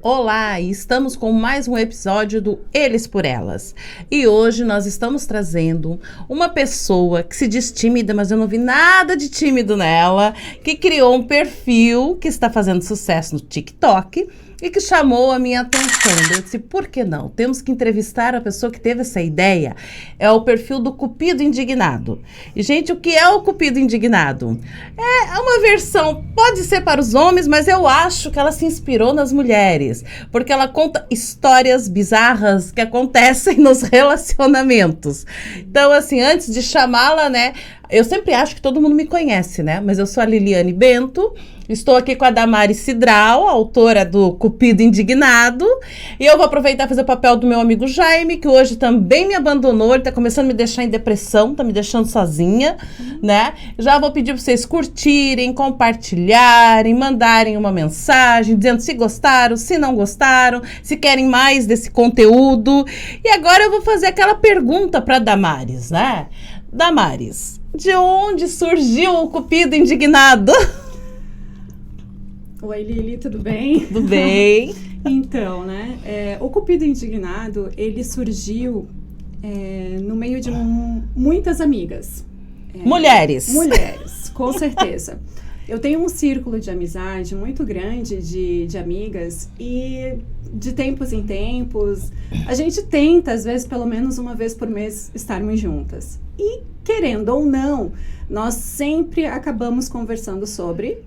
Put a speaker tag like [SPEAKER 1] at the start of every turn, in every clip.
[SPEAKER 1] Olá, e estamos com mais um episódio do Eles por Elas. E hoje nós estamos trazendo uma pessoa que se diz tímida, mas eu não vi nada de tímido nela, que criou um perfil que está fazendo sucesso no TikTok e que chamou a minha atenção. Eu disse, por que não? Temos que entrevistar a pessoa que teve essa ideia. É o perfil do Cupido Indignado. E, gente, o que é o Cupido Indignado? É uma versão, pode ser para os homens, mas eu acho que ela se inspirou nas mulheres, porque ela conta histórias bizarras que acontecem nos relacionamentos. Então, assim, antes de chamá-la, né, eu sempre acho que todo mundo me conhece, né, mas eu sou a Liliane Bento, estou aqui com a Damares Cidral, autora do Cupido Indignado, e eu vou aproveitar e fazer o papel do meu amigo Jaime, que hoje também me abandonou, ele tá começando a me deixar em depressão, tá me deixando sozinha, né? Já vou pedir para vocês curtirem, compartilharem, mandarem uma mensagem, dizendo se gostaram, se não gostaram, se querem mais desse conteúdo. E agora eu vou fazer aquela pergunta para Damares, né? Damares, de onde surgiu o Cupido Indignado?
[SPEAKER 2] Oi, Lili, tudo bem?
[SPEAKER 1] Tudo bem.
[SPEAKER 2] Então, né, o Cupido Indignado, ele surgiu no meio de muitas amigas.
[SPEAKER 1] Mulheres,
[SPEAKER 2] com certeza. Eu tenho um círculo de amizade muito grande de amigas e de tempos em tempos, a gente tenta, às vezes, pelo menos uma vez por mês, estarmos juntas. E, querendo ou não, nós sempre acabamos conversando sobre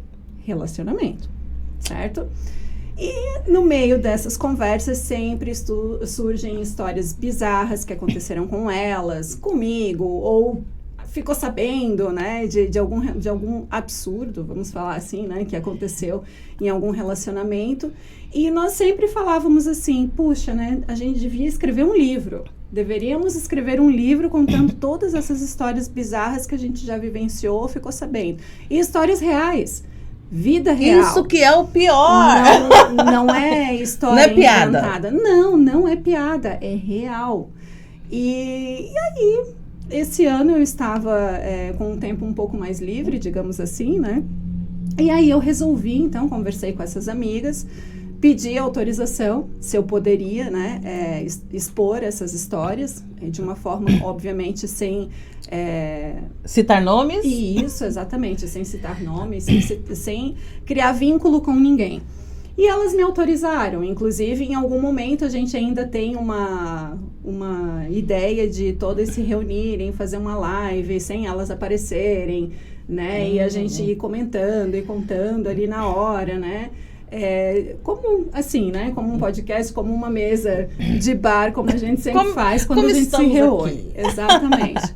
[SPEAKER 2] relacionamento. Certo? E no meio dessas conversas sempre surgem histórias bizarras que aconteceram com elas, comigo, ou ficou sabendo, né, de algum absurdo, vamos falar assim, né, que aconteceu em algum relacionamento. E nós sempre falávamos assim, puxa, né, a gente devia escrever um livro. Deveríamos escrever um livro contando todas essas histórias bizarras que a gente já vivenciou, ficou sabendo. E histórias reais. Vida real.
[SPEAKER 1] Isso que é o pior.
[SPEAKER 2] Não é história
[SPEAKER 1] não é piada.
[SPEAKER 2] Inventada. Não é piada, é real. E aí, esse ano eu estava com um tempo um pouco mais livre, digamos assim, né? E aí eu resolvi, então, conversei com essas amigas, pedi autorização, se eu poderia, né, expor essas histórias, de uma forma, obviamente, sem...
[SPEAKER 1] citar nomes?
[SPEAKER 2] Isso, exatamente, sem citar nomes, sem criar vínculo com ninguém. E elas me autorizaram, inclusive, em algum momento a gente ainda tem uma ideia de todas se reunirem, fazer uma live, sem elas aparecerem, né, e a gente ir comentando e contando ali na hora, né, como assim, né? Como um podcast, como uma mesa de bar, como a gente sempre faz quando a gente se reúne. Aqui. Exatamente.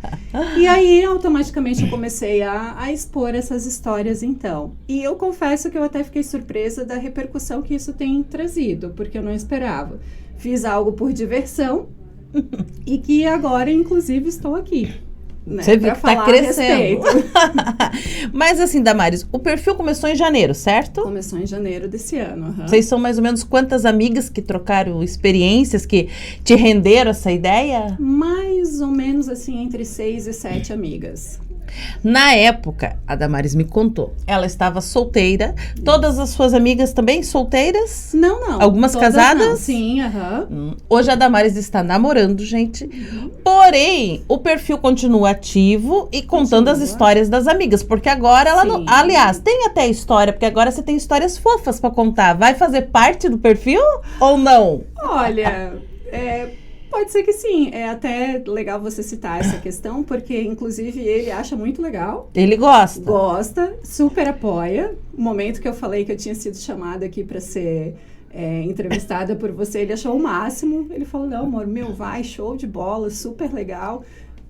[SPEAKER 2] E aí, automaticamente, eu comecei a expor essas histórias, então. E eu confesso que eu até fiquei surpresa da repercussão que isso tem trazido, porque eu não esperava. Fiz algo por diversão e que agora, inclusive, estou aqui. Né,
[SPEAKER 1] você viu que tá crescendo. Mas assim, Damares, o perfil começou em janeiro, certo?
[SPEAKER 2] Começou em janeiro desse ano.
[SPEAKER 1] Vocês são mais ou menos quantas amigas que trocaram experiências, que te renderam essa ideia?
[SPEAKER 2] Mais ou menos assim, entre 6 e 7 amigas.
[SPEAKER 1] Na época, a Damares me contou, ela estava solteira. Todas as suas amigas também solteiras?
[SPEAKER 2] Não.
[SPEAKER 1] Algumas
[SPEAKER 2] todas
[SPEAKER 1] casadas?
[SPEAKER 2] Não. Sim,
[SPEAKER 1] Hoje a Damares está namorando, gente. Porém, o perfil continua ativo e contando as histórias das amigas. Porque agora ela não... Aliás, tem até história, porque agora você tem histórias fofas para contar. Vai fazer parte do perfil ou não?
[SPEAKER 2] Olha, pode ser que sim. É até legal você citar essa questão, porque, inclusive, ele acha muito legal.
[SPEAKER 1] Ele gosta?
[SPEAKER 2] Gosta, super apoia. O momento que eu falei que eu tinha sido chamada aqui para ser entrevistada por você, ele achou o máximo. Ele falou, não, amor, vai, show de bola, super legal,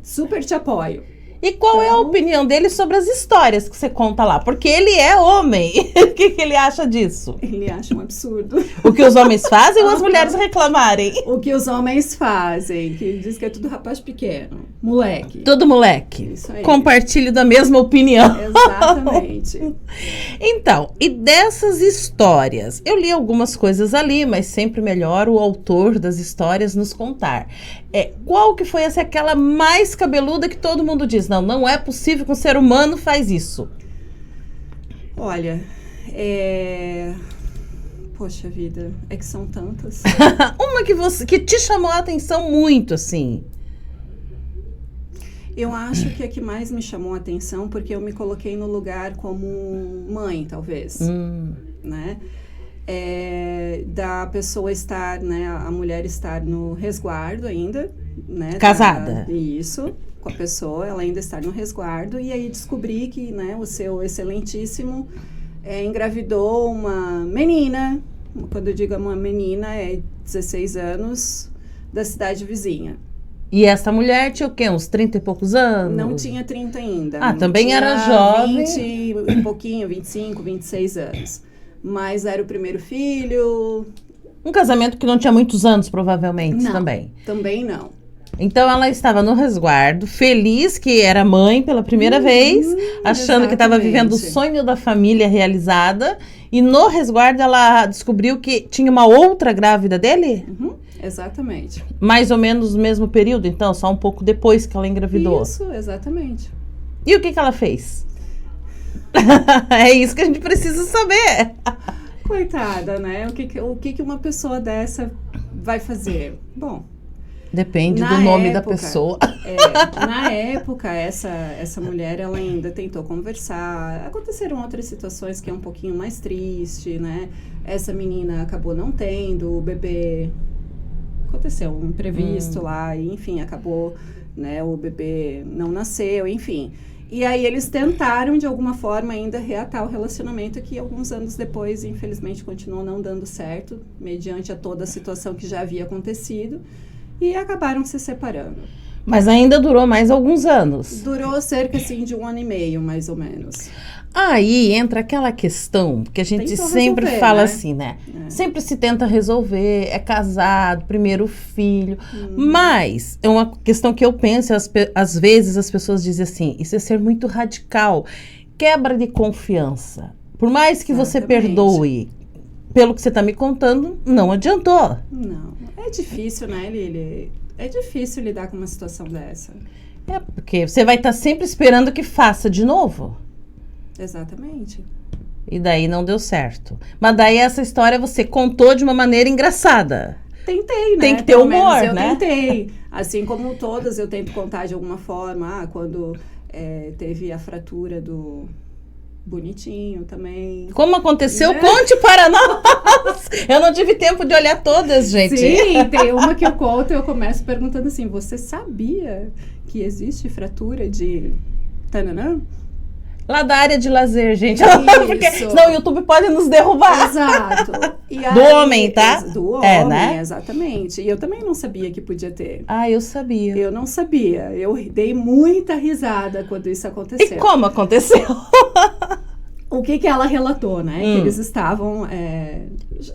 [SPEAKER 2] super te apoio.
[SPEAKER 1] E qual é a opinião dele sobre as histórias que você conta lá? Porque ele é homem. O que ele acha disso?
[SPEAKER 2] Ele acha um absurdo.
[SPEAKER 1] O que os homens fazem ou as mulheres reclamarem?
[SPEAKER 2] O que os homens fazem, que diz que é tudo rapaz pequeno. Moleque.
[SPEAKER 1] Tudo moleque.
[SPEAKER 2] Isso aí.
[SPEAKER 1] Compartilhe da mesma opinião.
[SPEAKER 2] Exatamente.
[SPEAKER 1] Então, e dessas histórias? Eu li algumas coisas ali, mas sempre melhor o autor das histórias nos contar. Qual que foi aquela mais cabeluda que todo mundo diz? Não é possível que um ser humano faz isso.
[SPEAKER 2] Olha, Poxa vida, é que são tantas.
[SPEAKER 1] Uma que te chamou a atenção muito, assim.
[SPEAKER 2] Eu acho que a que mais me chamou a atenção, porque eu me coloquei no lugar como mãe, talvez, né? Da pessoa estar, né, a mulher estar no resguardo ainda, né?
[SPEAKER 1] Casada.
[SPEAKER 2] Isso, com a pessoa, ela ainda estar no resguardo, e aí descobri que, né, o seu excelentíssimo engravidou uma menina, quando eu digo uma menina, é 16 anos, da cidade vizinha.
[SPEAKER 1] E essa mulher tinha o quê? Uns 30 e poucos anos?
[SPEAKER 2] Não tinha 30 ainda.
[SPEAKER 1] Ah, também
[SPEAKER 2] tinha
[SPEAKER 1] era jovem.
[SPEAKER 2] 20 e um pouquinho, 25, 26 anos. Mas era o primeiro filho.
[SPEAKER 1] Um casamento que não tinha muitos anos, provavelmente,
[SPEAKER 2] Não,
[SPEAKER 1] também.
[SPEAKER 2] Também não.
[SPEAKER 1] Então ela estava no resguardo, feliz que era mãe pela primeira vez, achando que estava vivendo o sonho da família realizada. E no resguardo ela descobriu que tinha uma outra grávida dele?
[SPEAKER 2] Exatamente.
[SPEAKER 1] Mais ou menos no mesmo período, então, só um pouco depois que ela engravidou.
[SPEAKER 2] Isso, exatamente.
[SPEAKER 1] E o que ela fez? É isso que a gente precisa saber.
[SPEAKER 2] Coitada, né? O que uma pessoa dessa vai fazer? Bom,
[SPEAKER 1] depende
[SPEAKER 2] na
[SPEAKER 1] do nome
[SPEAKER 2] época,
[SPEAKER 1] da pessoa.
[SPEAKER 2] Na época, essa mulher, ela ainda tentou conversar. Aconteceram outras situações que é um pouquinho mais triste, né? Essa menina acabou não tendo o bebê. Aconteceu um imprevisto lá, e, enfim, acabou, né? O bebê não nasceu, enfim. E aí eles tentaram, de alguma forma, ainda reatar o relacionamento que alguns anos depois, infelizmente, continuou não dando certo, mediante a toda a situação que já havia acontecido, e acabaram se separando.
[SPEAKER 1] Mas ainda durou mais alguns anos.
[SPEAKER 2] Durou cerca, assim, de 1 ano e meio, mais ou menos.
[SPEAKER 1] Aí entra aquela questão que a gente
[SPEAKER 2] Tentou
[SPEAKER 1] sempre
[SPEAKER 2] resolver,
[SPEAKER 1] fala
[SPEAKER 2] né?
[SPEAKER 1] assim, né? Sempre se tenta resolver, é casado, primeiro filho. Mas é uma questão que eu penso, às vezes as pessoas dizem assim, isso é ser muito radical. Quebra de confiança. Por mais que você perdoe, pelo que você está me contando, não adiantou.
[SPEAKER 2] Não, é difícil, né, Lili? É difícil lidar com uma situação dessa.
[SPEAKER 1] É, porque você vai estar sempre esperando que faça de novo.
[SPEAKER 2] Exatamente.
[SPEAKER 1] E daí não deu certo. Mas daí essa história você contou de uma maneira engraçada.
[SPEAKER 2] Tentei, né?
[SPEAKER 1] Tem que ter
[SPEAKER 2] Pelo
[SPEAKER 1] humor,
[SPEAKER 2] menos eu
[SPEAKER 1] né?
[SPEAKER 2] Tentei. Assim como todas, eu tento contar de alguma forma. Quando teve a fratura do Bonitinho também.
[SPEAKER 1] Como aconteceu?
[SPEAKER 2] Né?
[SPEAKER 1] Conte para nós! Eu não tive tempo de olhar todas, gente.
[SPEAKER 2] Sim, tem uma que eu conto e eu começo perguntando assim, você sabia que existe fratura de tananã?
[SPEAKER 1] Lá da área de lazer, gente.
[SPEAKER 2] Isso.
[SPEAKER 1] Porque senão o YouTube pode nos derrubar.
[SPEAKER 2] Exato. E
[SPEAKER 1] Do homem, tá?
[SPEAKER 2] Do homem,
[SPEAKER 1] né?
[SPEAKER 2] Exatamente. E eu também não sabia que podia ter.
[SPEAKER 1] Ah, eu sabia.
[SPEAKER 2] Eu não sabia. Eu dei muita risada quando isso aconteceu.
[SPEAKER 1] E como aconteceu?
[SPEAKER 2] O que ela relatou, né? Que eles estavam...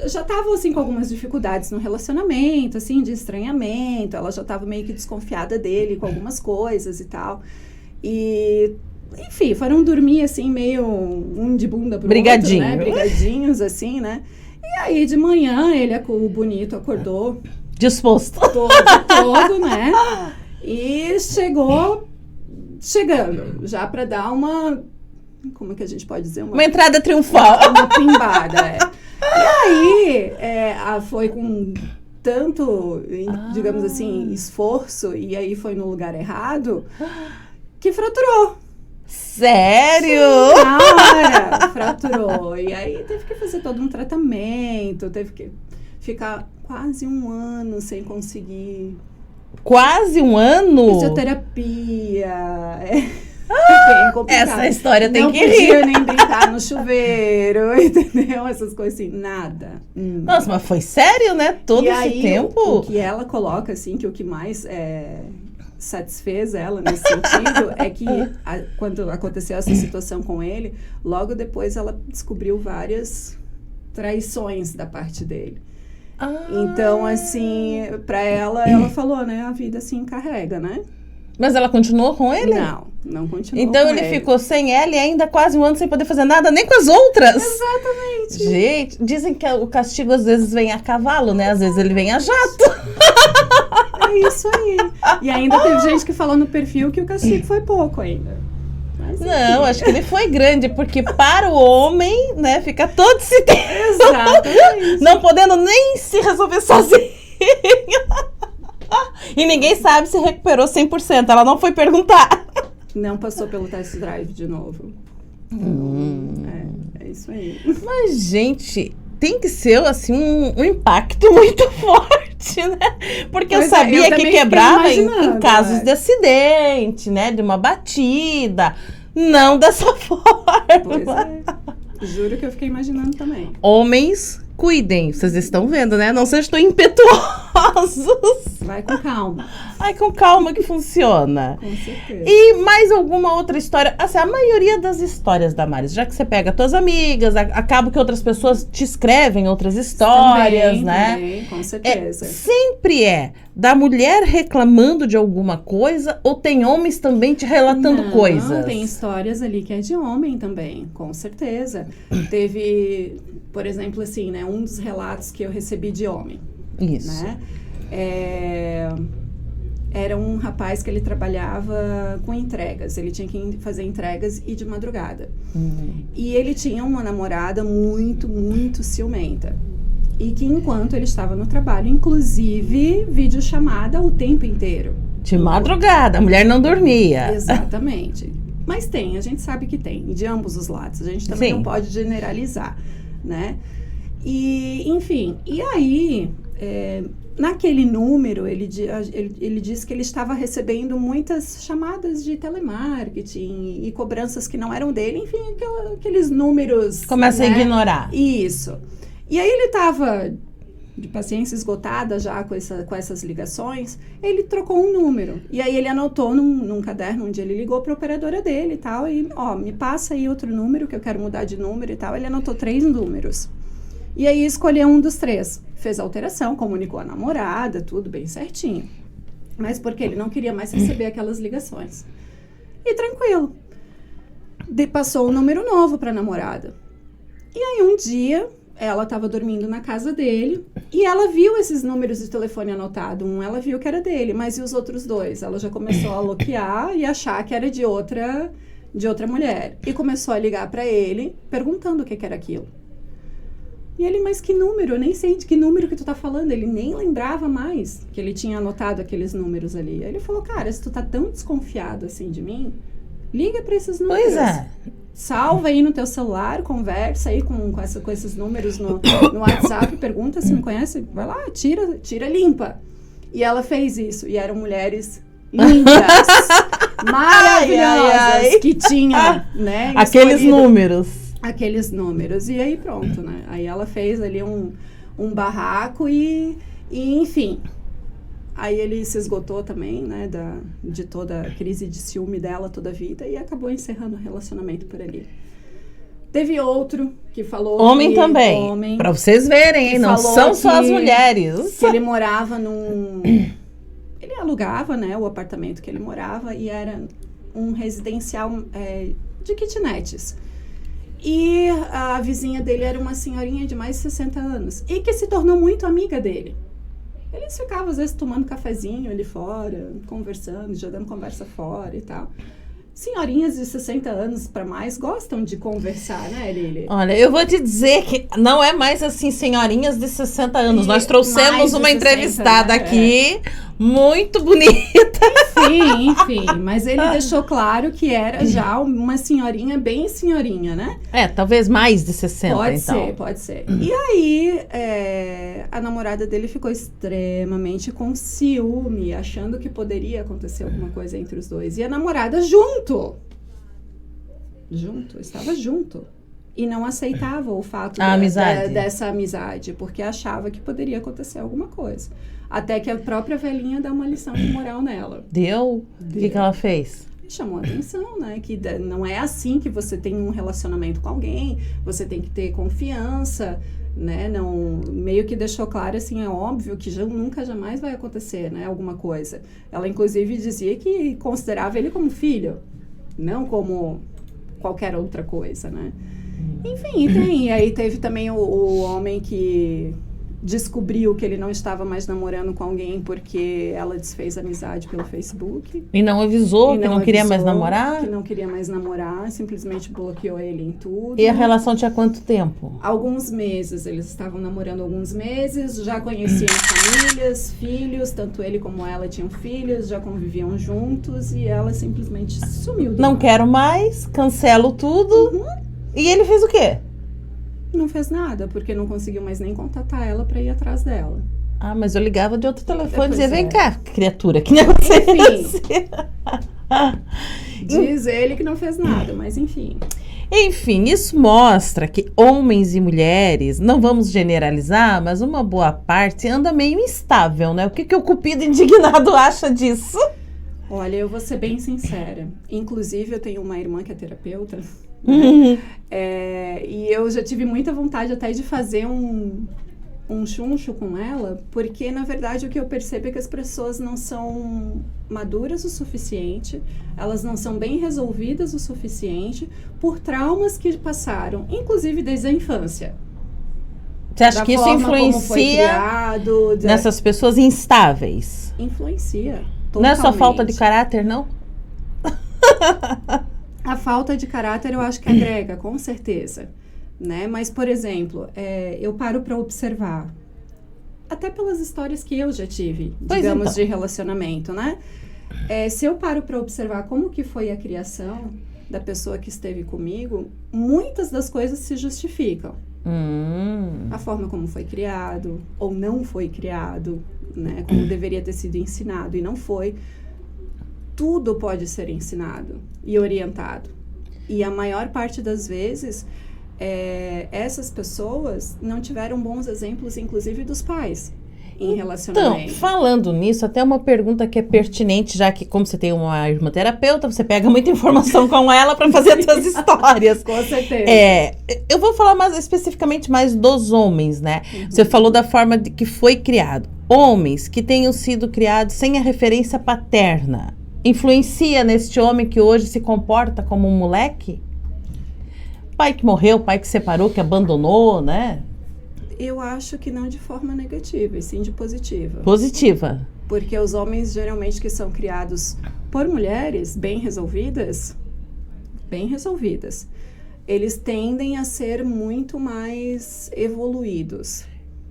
[SPEAKER 2] já estavam, assim, com algumas dificuldades no relacionamento, assim, de estranhamento. Ela já estava meio que desconfiada dele com algumas coisas e tal. E... Enfim, foram dormir, assim, meio um de bunda pro
[SPEAKER 1] Brigadinho.
[SPEAKER 2] outro, né? Brigadinhos, assim, né? E aí, de manhã, o bonito acordou...
[SPEAKER 1] Disposto.
[SPEAKER 2] Todo, né? E chegando, já pra dar uma... Como é que a gente pode dizer?
[SPEAKER 1] Uma entrada triunfal.
[SPEAKER 2] Uma pimbada, E aí, foi com tanto, digamos assim, esforço, e aí foi no lugar errado, que fraturou.
[SPEAKER 1] Sério?
[SPEAKER 2] Cara, fraturou. E aí teve que fazer todo um tratamento, teve que ficar quase 1 ano sem conseguir.
[SPEAKER 1] Quase 1 ano?
[SPEAKER 2] Fisioterapia. Bem complicado.
[SPEAKER 1] Essa história tem que rir.
[SPEAKER 2] Não podia nem brincar no chuveiro, entendeu? Essas coisas assim, nada.
[SPEAKER 1] Nossa, mas foi sério, né? Todo esse tempo?
[SPEAKER 2] O que ela coloca, assim, que o que mais satisfez ela nesse sentido é que quando aconteceu essa situação com ele, logo depois ela descobriu várias traições da parte dele. Então, assim, pra ela falou, né? A vida se encarrega, né?
[SPEAKER 1] Mas ela continuou com ele?
[SPEAKER 2] Não continuou
[SPEAKER 1] então
[SPEAKER 2] com
[SPEAKER 1] ele ficou sem ela e ainda quase 1 ano sem poder fazer nada, nem com as outras?
[SPEAKER 2] Exatamente.
[SPEAKER 1] Gente, dizem que o castigo às vezes vem a cavalo, né? Às vezes ele vem a jato.
[SPEAKER 2] É isso aí. E ainda teve gente que falou no perfil que o castigo foi pouco ainda. Mas,
[SPEAKER 1] Não, acho que ele foi grande, porque para o homem, né, fica todo esse tempo.
[SPEAKER 2] exatamente.
[SPEAKER 1] Não podendo nem se resolver sozinho. E ninguém sabe se recuperou 100%. Ela não foi perguntar.
[SPEAKER 2] Não passou pelo test drive de novo. É isso aí.
[SPEAKER 1] Mas, gente, tem que ser, assim, um impacto muito forte, né? Porque
[SPEAKER 2] Pois
[SPEAKER 1] eu sabia
[SPEAKER 2] eu
[SPEAKER 1] que
[SPEAKER 2] também
[SPEAKER 1] quebrava
[SPEAKER 2] fiquei
[SPEAKER 1] em
[SPEAKER 2] imaginando,
[SPEAKER 1] casos
[SPEAKER 2] né?
[SPEAKER 1] de acidente, né? De uma batida. Não dessa
[SPEAKER 2] Pois
[SPEAKER 1] forma.
[SPEAKER 2] é. Juro que eu fiquei imaginando também.
[SPEAKER 1] Homens, cuidem. Vocês estão vendo, né? Não sejam tão impetuosos.
[SPEAKER 2] Vai com calma.
[SPEAKER 1] Ai, com calma que funciona.
[SPEAKER 2] Com certeza.
[SPEAKER 1] E mais alguma outra história? Assim, a maioria das histórias da Maris, já que você pega tuas amigas, acaba que outras pessoas te escrevem outras histórias,
[SPEAKER 2] também,
[SPEAKER 1] né?
[SPEAKER 2] Também, com certeza.
[SPEAKER 1] Sempre é da mulher reclamando de alguma coisa ou tem homens também te relatando coisas?
[SPEAKER 2] Tem histórias ali que é de homem também, com certeza. Teve, por exemplo, assim, né, um dos relatos que eu recebi de homem,
[SPEAKER 1] Isso.
[SPEAKER 2] né? Era um rapaz que ele trabalhava com entregas. Ele tinha que fazer entregas e de madrugada. E ele tinha uma namorada muito, muito ciumenta. E que enquanto ele estava no trabalho, inclusive, videochamada o tempo inteiro.
[SPEAKER 1] De madrugada, a mulher não dormia.
[SPEAKER 2] Exatamente. Mas tem, a gente sabe que tem, de ambos os lados. A gente também
[SPEAKER 1] Sim.
[SPEAKER 2] não pode generalizar, né? E, enfim, e aí, naquele número, ele disse que ele estava recebendo muitas chamadas de telemarketing e cobranças que não eram dele, enfim, aqueles números...
[SPEAKER 1] Começa a ignorar.
[SPEAKER 2] Isso. E aí ele estava de paciência esgotada já com essas ligações, ele trocou um número. E aí ele anotou num caderno onde ele ligou para a operadora dele e tal, e, me passa aí outro número, que eu quero mudar de número e tal. Ele anotou 3 números. E aí escolheu um dos 3. Fez a alteração, comunicou a namorada, tudo bem certinho. Mas porque ele não queria mais receber aquelas ligações. E tranquilo. Passou um número novo para a namorada. E aí um dia... ela estava dormindo na casa dele e ela viu esses números de telefone anotado. Um ela viu que era dele, mas e os outros 2? Ela já começou a bloquear e achar que era de outra mulher. E começou a ligar para ele, perguntando o que era aquilo. E ele, mas que número? Eu nem sei de que número que tu tá falando. Ele nem lembrava mais que ele tinha anotado aqueles números ali. Aí ele falou, cara, se tu tá tão desconfiado assim de mim, liga para esses números.
[SPEAKER 1] Pois é.
[SPEAKER 2] Salva aí no teu celular, conversa aí com esses números no WhatsApp, pergunta se me conhece, vai lá, tira limpa. E ela fez isso, e eram mulheres lindas, maravilhosas,
[SPEAKER 1] ai.
[SPEAKER 2] que tinham, né,
[SPEAKER 1] Aqueles números.
[SPEAKER 2] Aqueles números, e aí pronto, né, aí ela fez ali um barraco e enfim... Aí ele se esgotou também, né, de toda a crise de ciúme dela toda a vida e acabou encerrando o relacionamento por ali. Teve outro que falou...
[SPEAKER 1] Homem também, pra vocês verem, hein, não são só as mulheres.
[SPEAKER 2] Que ele morava ele alugava, né, o apartamento que ele morava e era um residencial de kitnets. E a vizinha dele era uma senhorinha de mais de 60 anos e que se tornou muito amiga dele. Eles ficavam, às vezes, tomando cafezinho ali fora, conversando, jogando conversa fora e tal. Senhorinhas de 60 anos para mais gostam de conversar, né, Lili?
[SPEAKER 1] Olha, eu vou te dizer que não é mais assim, senhorinhas de 60 anos. Nós trouxemos uma
[SPEAKER 2] 60,
[SPEAKER 1] entrevistada
[SPEAKER 2] né?
[SPEAKER 1] aqui, muito bonita.
[SPEAKER 2] Enfim, mas ele deixou claro que era já uma senhorinha, bem senhorinha, né?
[SPEAKER 1] Talvez mais de 60,
[SPEAKER 2] Pode ser. E aí, a namorada dele ficou extremamente com ciúme, achando que poderia acontecer alguma coisa entre os dois. E a namorada estava junto. E não aceitava o fato dessa amizade, porque achava que poderia acontecer alguma coisa. Até que a própria velhinha dá uma lição de moral nela.
[SPEAKER 1] Deu? O que ela fez?
[SPEAKER 2] Chamou a atenção, né? Que não é assim que você tem um relacionamento com alguém, você tem que ter confiança, né? Não, meio que deixou claro, assim, é óbvio que nunca jamais vai acontecer, né? Alguma coisa. Ela, inclusive, dizia que considerava ele como filho, não como qualquer outra coisa, né? Enfim, e aí teve também o homem que descobriu que ele não estava mais namorando com alguém porque ela desfez amizade pelo Facebook.
[SPEAKER 1] E não avisou
[SPEAKER 2] E
[SPEAKER 1] que não queria mais namorar?
[SPEAKER 2] Que não queria mais namorar, simplesmente bloqueou ele em tudo.
[SPEAKER 1] E a relação tinha quanto tempo?
[SPEAKER 2] Alguns meses, eles estavam namorando alguns meses, já conheciam famílias, filhos, tanto ele como ela tinham filhos, já conviviam juntos e ela simplesmente sumiu do
[SPEAKER 1] Não
[SPEAKER 2] mapa.
[SPEAKER 1] quero mais, cancelo tudo. E ele fez o quê?
[SPEAKER 2] Não fez nada, porque não conseguiu mais nem contatar ela pra ir atrás dela.
[SPEAKER 1] Ah, mas eu ligava de outro telefone e
[SPEAKER 2] Pois
[SPEAKER 1] dizia, vem
[SPEAKER 2] é.
[SPEAKER 1] cá, criatura, que negócio é esse?
[SPEAKER 2] Diz ele que não fez nada, mas enfim.
[SPEAKER 1] Enfim, isso mostra que homens e mulheres, não vamos generalizar, mas uma boa parte anda meio instável, né? O que o cupido indignado acha disso?
[SPEAKER 2] Olha, eu vou ser bem sincera. Inclusive, eu tenho uma irmã que é terapeuta. E eu já tive muita vontade até de fazer um chuncho com ela, porque na verdade o que eu percebo é que as pessoas não são maduras o suficiente, elas não são bem resolvidas o suficiente por traumas que passaram, inclusive desde a infância.
[SPEAKER 1] Você acha
[SPEAKER 2] Da
[SPEAKER 1] que isso
[SPEAKER 2] forma como foi
[SPEAKER 1] influencia
[SPEAKER 2] criado,
[SPEAKER 1] nessas pessoas instáveis?
[SPEAKER 2] Influencia.
[SPEAKER 1] Não é só falta de
[SPEAKER 2] totalmente.
[SPEAKER 1] caráter, não?
[SPEAKER 2] A falta de caráter eu acho que agrega, com certeza, né? Mas, por exemplo, eu paro para observar, até pelas histórias que eu já tive,
[SPEAKER 1] Pois
[SPEAKER 2] digamos,
[SPEAKER 1] então.
[SPEAKER 2] de relacionamento, né? Se eu paro para observar como que foi a criação da pessoa que esteve comigo, muitas das coisas se justificam. A forma como foi criado, ou não foi criado, né? Como deveria ter sido ensinado e não foi. Tudo pode ser ensinado e orientado. E a maior parte das vezes, essas pessoas não tiveram bons exemplos, inclusive dos pais, em
[SPEAKER 1] Então,
[SPEAKER 2] relacionamento.
[SPEAKER 1] falando nisso, até uma pergunta que é pertinente, já que como você tem uma irmã terapeuta, você pega muita informação com ela para fazer as suas histórias.
[SPEAKER 2] Com certeza.
[SPEAKER 1] Eu vou falar mais especificamente mais dos homens, né? Você falou da forma que foi criado. Homens que tenham sido criados sem a referência paterna. Influencia neste homem que hoje se comporta como um moleque? Pai que morreu, pai que separou, que abandonou, né?
[SPEAKER 2] Eu acho que não de forma negativa, e sim de positiva.
[SPEAKER 1] Positiva.
[SPEAKER 2] Porque os homens, geralmente, que são criados por mulheres bem resolvidas, eles tendem a ser muito mais evoluídos.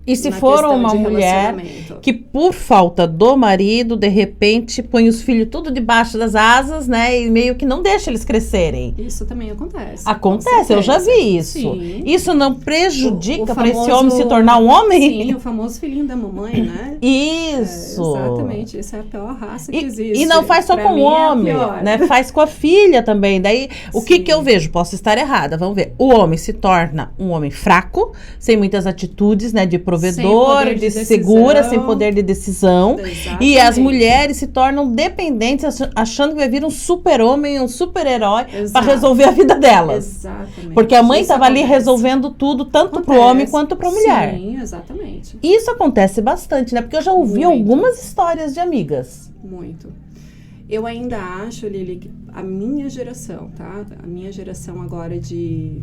[SPEAKER 1] E se
[SPEAKER 2] na
[SPEAKER 1] for
[SPEAKER 2] questão
[SPEAKER 1] uma
[SPEAKER 2] de
[SPEAKER 1] mulher
[SPEAKER 2] relacionamento.
[SPEAKER 1] que por falta do marido, de repente, põe os filhos tudo debaixo das asas, né? E meio que não deixa eles crescerem.
[SPEAKER 2] Isso também acontece.
[SPEAKER 1] Acontece, eu já vi isso.
[SPEAKER 2] Sim.
[SPEAKER 1] Isso não prejudica
[SPEAKER 2] O
[SPEAKER 1] para esse
[SPEAKER 2] famoso-
[SPEAKER 1] homem se tornar um homem?
[SPEAKER 2] Sim, o famoso filhinho da mamãe, né?
[SPEAKER 1] Isso.
[SPEAKER 2] Exatamente, essa é a pior raça que existe.
[SPEAKER 1] E não faz só
[SPEAKER 2] Pra
[SPEAKER 1] com o
[SPEAKER 2] mim, é a
[SPEAKER 1] homem,
[SPEAKER 2] pior.
[SPEAKER 1] né? Faz com a filha também. Daí, o que
[SPEAKER 2] Sim.
[SPEAKER 1] eu vejo? Posso estar errada, vamos ver. O homem se torna um homem fraco, sem muitas atitudes, né? De provedor,
[SPEAKER 2] poder de
[SPEAKER 1] de
[SPEAKER 2] decisão.
[SPEAKER 1] segura, sem poder de decisão.
[SPEAKER 2] Exatamente.
[SPEAKER 1] E as mulheres se tornam dependentes, achando que vai vir um super-homem, um super-herói para
[SPEAKER 2] Exato.
[SPEAKER 1] resolver a vida delas.
[SPEAKER 2] Exatamente.
[SPEAKER 1] Porque a mãe
[SPEAKER 2] Isso
[SPEAKER 1] estava ali
[SPEAKER 2] acontece.
[SPEAKER 1] resolvendo tudo, tanto para o
[SPEAKER 2] Acontece.
[SPEAKER 1] homem quanto para a mulher.
[SPEAKER 2] Sim, exatamente.
[SPEAKER 1] Isso acontece bastante, né? Porque eu já ouvi
[SPEAKER 2] Muito.
[SPEAKER 1] algumas histórias de amigas.
[SPEAKER 2] Muito. Eu ainda acho, Lili, que a minha geração, tá? A minha geração agora de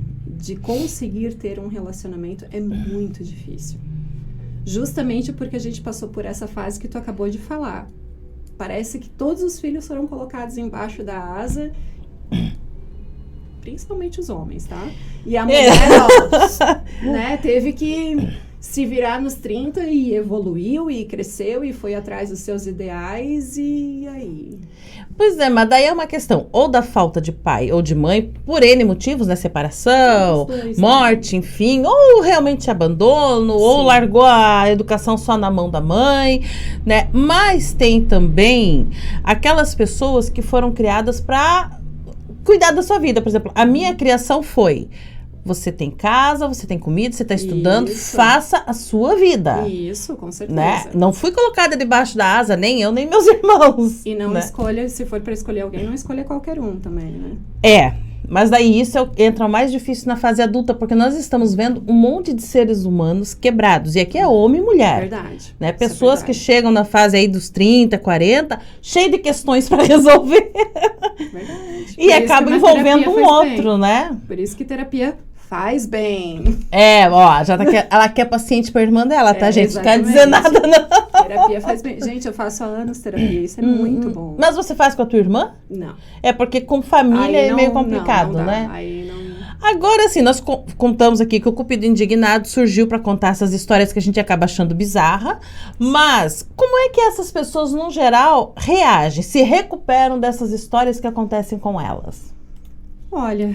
[SPEAKER 2] conseguir ter um relacionamento é muito difícil. Justamente porque a gente passou por essa fase que tu acabou de falar. Parece que todos os filhos foram colocados embaixo da asa, principalmente os homens, tá? E a mulher, ó, né, teve que se virar nos 30 e evoluiu e cresceu e foi atrás dos seus ideais e aí?
[SPEAKER 1] Pois é, mas daí é uma questão ou da falta de pai ou de mãe, por N motivos, né? Separação,
[SPEAKER 2] Os dois,
[SPEAKER 1] morte, enfim, ou realmente abandono, ou
[SPEAKER 2] Sim.
[SPEAKER 1] largou a educação só na mão da mãe, né? Mas tem também aquelas pessoas que foram criadas para cuidar da sua vida. Por exemplo, a minha criação foi: você tem casa, você tem comida, você está estudando,
[SPEAKER 2] Isso.
[SPEAKER 1] faça a sua vida.
[SPEAKER 2] Isso, com certeza.
[SPEAKER 1] Né? Não fui colocada debaixo da asa, nem eu, nem meus irmãos.
[SPEAKER 2] E não
[SPEAKER 1] né?
[SPEAKER 2] escolha, se for para escolher alguém, não escolha qualquer um também, né?
[SPEAKER 1] Mas daí isso entra o mais difícil na fase adulta, porque nós estamos vendo um monte de seres humanos quebrados. E aqui é homem e mulher.
[SPEAKER 2] Verdade.
[SPEAKER 1] Né?
[SPEAKER 2] Isso é
[SPEAKER 1] Pessoas que
[SPEAKER 2] verdade.
[SPEAKER 1] chegam na fase aí dos 30, 40, cheio de questões para resolver.
[SPEAKER 2] Verdade. Por
[SPEAKER 1] E
[SPEAKER 2] isso
[SPEAKER 1] acabam
[SPEAKER 2] que uma
[SPEAKER 1] envolvendo
[SPEAKER 2] terapia
[SPEAKER 1] um
[SPEAKER 2] faz bem.
[SPEAKER 1] outro, né?
[SPEAKER 2] Por isso que terapia faz bem.
[SPEAKER 1] Ó, ela quer paciente pra irmã dela, tá, gente? Não quer
[SPEAKER 2] Exatamente.
[SPEAKER 1] dizer nada, não.
[SPEAKER 2] Terapia faz bem. Gente, eu faço há anos terapia, isso é muito bom.
[SPEAKER 1] Mas você faz com a tua irmã?
[SPEAKER 2] Não.
[SPEAKER 1] É porque com família é meio complicado,
[SPEAKER 2] não dá.
[SPEAKER 1] né?
[SPEAKER 2] Aí não...
[SPEAKER 1] Agora, assim, nós contamos aqui que o Cupido Indignado surgiu pra contar essas histórias que a gente acaba achando bizarra, mas como é que essas pessoas, no geral, reagem, se recuperam dessas histórias que acontecem com elas?
[SPEAKER 2] Olha,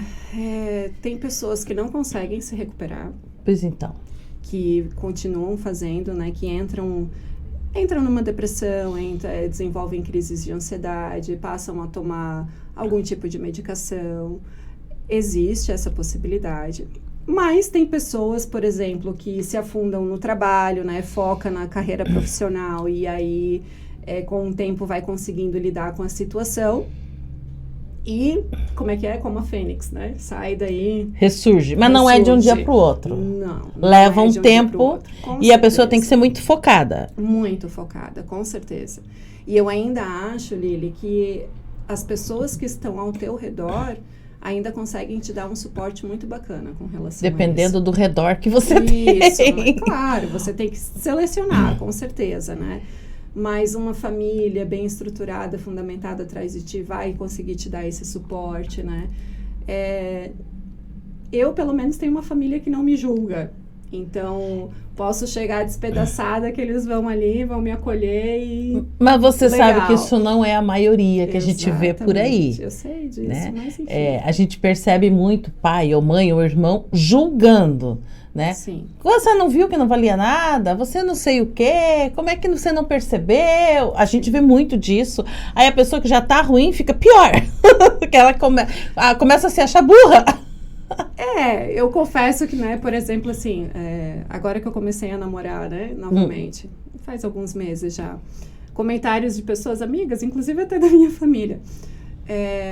[SPEAKER 2] tem pessoas que não conseguem se recuperar,
[SPEAKER 1] Pois então.
[SPEAKER 2] que continuam fazendo, né, que entram numa depressão, desenvolvem crises de ansiedade, passam a tomar algum tipo de medicação. Existe essa possibilidade. Mas tem pessoas, por exemplo, que se afundam no trabalho, né, foca na carreira profissional e aí, com o tempo, vai conseguindo lidar com a situação. E, como é que é? Como a fênix, né? Sai daí...
[SPEAKER 1] Ressurge. Mas não é de um dia pro outro.
[SPEAKER 2] Não.
[SPEAKER 1] Leva
[SPEAKER 2] é
[SPEAKER 1] um
[SPEAKER 2] de dia pro
[SPEAKER 1] tempo
[SPEAKER 2] outro. Com
[SPEAKER 1] e a pessoa
[SPEAKER 2] certeza.
[SPEAKER 1] tem que ser muito focada.
[SPEAKER 2] Muito focada, com certeza. E eu ainda acho, Lili, que as pessoas que estão ao teu redor ainda conseguem te dar um suporte muito bacana com relação a
[SPEAKER 1] Dependendo
[SPEAKER 2] isso.
[SPEAKER 1] do redor que você
[SPEAKER 2] Isso,
[SPEAKER 1] tem.
[SPEAKER 2] claro, você tem que selecionar, com certeza, né? Mas uma família bem estruturada, fundamentada atrás de ti, vai conseguir te dar esse suporte, né? Eu, pelo menos, tenho uma família que não me julga. Então, posso chegar despedaçada, que eles vão ali, vão me acolher e...
[SPEAKER 1] Mas você
[SPEAKER 2] Legal.
[SPEAKER 1] sabe que isso não é a maioria que a gente vê por aí.
[SPEAKER 2] Exatamente, eu sei disso,
[SPEAKER 1] Né?
[SPEAKER 2] mas enfim.
[SPEAKER 1] A gente percebe muito pai ou mãe ou irmão julgando, né?
[SPEAKER 2] Sim.
[SPEAKER 1] Você não viu que não valia nada? Você não sei o quê? Como é que você não percebeu? A gente vê muito disso. Aí a pessoa que já tá ruim fica pior. Porque ela começa a se achar burra.
[SPEAKER 2] Eu confesso que, né, por exemplo, assim, agora que eu comecei a namorar, né, novamente, faz alguns meses já, comentários de pessoas amigas, inclusive até da minha família.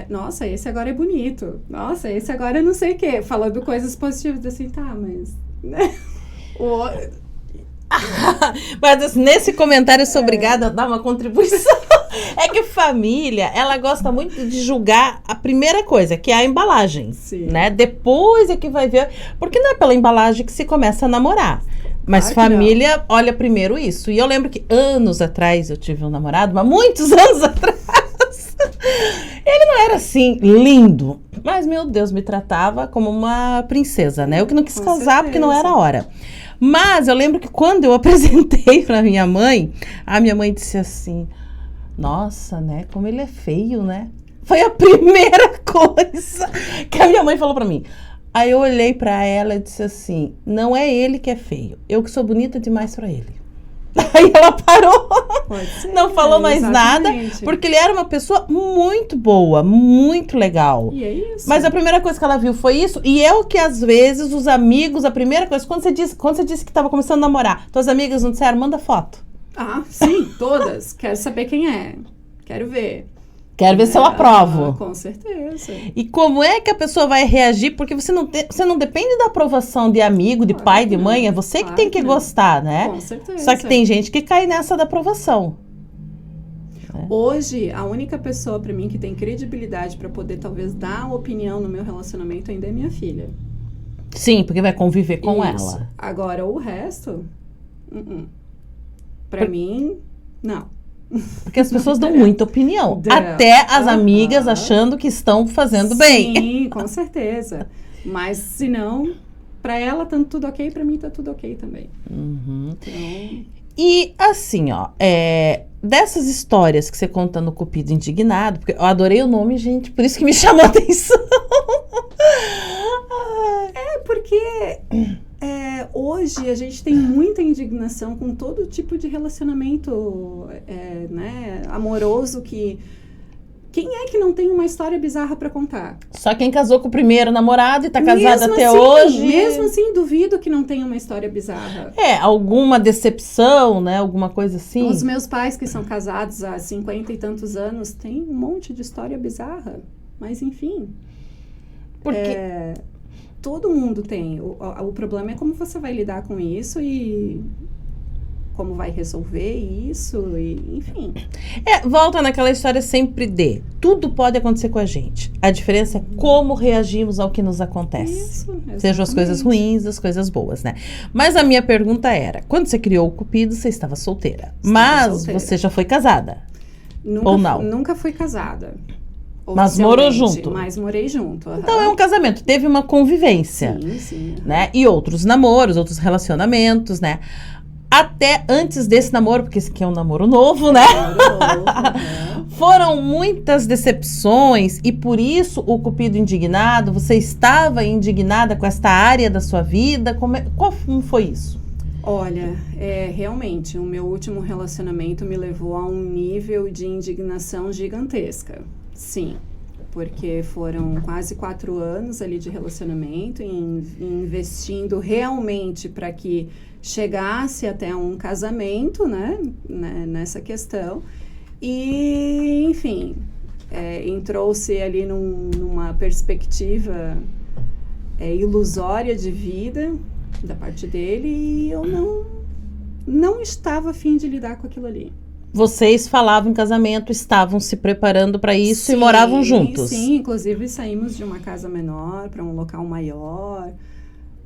[SPEAKER 2] Nossa, esse agora é bonito. Nossa, esse agora é não sei o quê. Falando coisas positivas, assim, tá, mas... Né?
[SPEAKER 1] Mas assim, nesse comentário eu sou obrigada a dar uma contribuição. É que família, ela gosta muito de julgar a primeira coisa, que é a embalagem.
[SPEAKER 2] Sim.
[SPEAKER 1] Né? Depois é que vai ver. Porque não é pela embalagem que se começa a namorar. Mas
[SPEAKER 2] Claro que
[SPEAKER 1] família olha primeiro isso. E eu lembro que anos atrás eu tive um namorado, mas muitos anos atrás. Ele não era assim, lindo. Mas, meu Deus, me tratava como uma princesa, né? Eu que não quis
[SPEAKER 2] Com
[SPEAKER 1] casar
[SPEAKER 2] certeza.
[SPEAKER 1] porque não era a hora. Mas eu lembro que quando eu apresentei pra minha mãe, a minha mãe disse assim: nossa, né? Como ele é feio, né? Foi a primeira coisa que a minha mãe falou pra mim. Aí eu olhei pra ela e disse assim: não é ele que é feio, eu que sou bonita demais pra ele. Aí ela parou,
[SPEAKER 2] Pode ser,
[SPEAKER 1] não falou mais nada,
[SPEAKER 2] exatamente.
[SPEAKER 1] porque ele era uma pessoa muito boa, muito legal.
[SPEAKER 2] E é isso.
[SPEAKER 1] Mas a primeira coisa que ela viu foi isso, e eu que às vezes os amigos, a primeira coisa, quando você disse que estava começando a namorar, tuas amigas não disseram, manda foto.
[SPEAKER 2] Ah, sim, todas. Quero saber quem é. Quero ver.
[SPEAKER 1] Quero ver se eu aprovo.
[SPEAKER 2] Com certeza.
[SPEAKER 1] E como é que a pessoa vai reagir? Porque você não depende da aprovação de amigo, de
[SPEAKER 2] Claro
[SPEAKER 1] pai,
[SPEAKER 2] que
[SPEAKER 1] de
[SPEAKER 2] não.
[SPEAKER 1] mãe, é você que
[SPEAKER 2] Claro
[SPEAKER 1] tem que
[SPEAKER 2] que não.
[SPEAKER 1] gostar, né?
[SPEAKER 2] Com certeza.
[SPEAKER 1] Só que tem gente que cai nessa da aprovação.
[SPEAKER 2] Hoje, a única pessoa pra mim que tem credibilidade pra poder talvez dar opinião no meu relacionamento ainda é minha filha.
[SPEAKER 1] Sim, porque vai conviver com
[SPEAKER 2] Isso.
[SPEAKER 1] ela.
[SPEAKER 2] Agora, o resto, pra mim, não.
[SPEAKER 1] Porque as pessoas dão muita opinião.
[SPEAKER 2] Dão.
[SPEAKER 1] Até as
[SPEAKER 2] Aham.
[SPEAKER 1] amigas achando que estão fazendo bem.
[SPEAKER 2] Sim, com certeza. Mas, se não, pra ela tá tudo ok, pra mim tá tudo ok também.
[SPEAKER 1] Uhum.
[SPEAKER 2] Então,
[SPEAKER 1] E assim, ó, dessas histórias que você conta no Cupido Indignado, porque eu adorei o nome, gente, por isso que me chamou a atenção.
[SPEAKER 2] porque hoje a gente tem muita indignação com todo tipo de relacionamento né, amoroso que... Quem é que não tem uma história bizarra pra contar?
[SPEAKER 1] Só quem casou com o primeiro namorado e tá casado
[SPEAKER 2] Mesmo
[SPEAKER 1] até
[SPEAKER 2] assim,
[SPEAKER 1] hoje.
[SPEAKER 2] Mesmo assim, duvido que não tenha uma história bizarra.
[SPEAKER 1] Alguma decepção, né? Alguma coisa assim.
[SPEAKER 2] Os meus pais, que são casados há 50 e tantos anos, têm um monte de história bizarra. Mas, enfim...
[SPEAKER 1] Porque
[SPEAKER 2] todo mundo tem. O problema é como você vai lidar com isso e como vai resolver isso, e, enfim.
[SPEAKER 1] Volta naquela história sempre de tudo pode acontecer com a gente. A diferença é como reagimos ao que nos acontece.
[SPEAKER 2] Isso,
[SPEAKER 1] Sejam as coisas ruins, as coisas boas, né? Mas a minha pergunta era, quando você criou o Cupido, você estava solteira. Mas você já foi casada? Ou não?
[SPEAKER 2] Nunca fui casada.
[SPEAKER 1] Mas morou junto?
[SPEAKER 2] Mas morei junto.
[SPEAKER 1] Então é um casamento, teve uma convivência.
[SPEAKER 2] Sim.
[SPEAKER 1] Né? E outros namoros, outros relacionamentos, né? Até antes desse namoro, porque esse aqui é um namoro novo, né? Foram muitas decepções e por isso o Cupido indignado, você estava indignada com esta área da sua vida? Qual foi isso?
[SPEAKER 2] Olha, realmente, o meu último relacionamento me levou a um nível de indignação gigantesca. Sim, porque foram quase 4 anos ali de relacionamento, investindo realmente para que chegasse até um casamento, né, nessa questão. E, enfim, entrou-se ali numa perspectiva ilusória de vida da parte dele e eu não estava a fim de lidar com aquilo ali.
[SPEAKER 1] Vocês falavam em casamento, estavam se preparando para isso e moravam juntos?
[SPEAKER 2] Sim, inclusive saímos de uma casa menor para um local maior,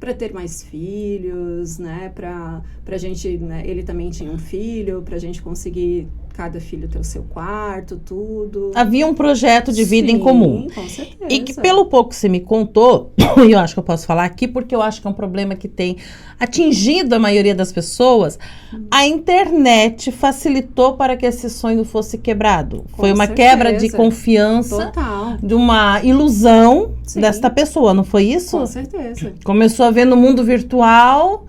[SPEAKER 2] para ter mais filhos, né? Pra gente, né? Ele também tinha um filho, pra gente conseguir cada filho ter o seu quarto, tudo.
[SPEAKER 1] Havia um projeto de vida em comum.
[SPEAKER 2] Com certeza.
[SPEAKER 1] E que pelo pouco que você me contou, e eu acho que eu posso falar aqui, porque eu acho que é um problema que tem atingido a maioria das pessoas, a internet facilitou para que esse sonho fosse quebrado. Foi uma quebra de confiança,
[SPEAKER 2] total,
[SPEAKER 1] de uma ilusão desta pessoa, não foi isso?
[SPEAKER 2] Com certeza.
[SPEAKER 1] Começou a ver no mundo virtual,